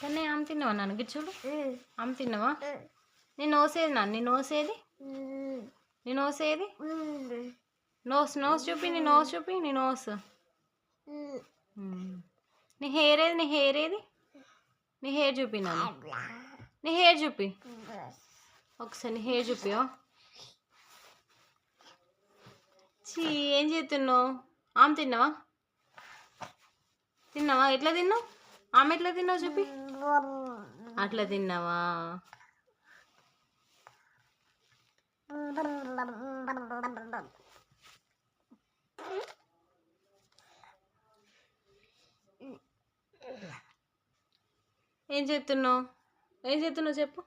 కానీ ఆమె తిన్నావా నాన్నకి చూడు ఆమె తిన్నావా నీ నోసేది నాన్న నీ నోసేది నీ నోసేది నోస్ చూపి నీ నోస్ చూపి నీ నోస్ నీ హెయిర్ ఏది నీ హెయిర్ ఏది నీ హెయిర్ చూపి నాన్న నీ హెయిర్ చూపి ఒకసారి నీ హెయిర్ చూపియో చీ ఏం చేస్తున్నావు ఆమె తిన్నావా తిన్నావా ఎట్లా తిన్నావు ఆమె ఎట్లా తిన్నావు చూపి అట్లా తిన్నావా ఏం చేస్తున్నావు చెప్పు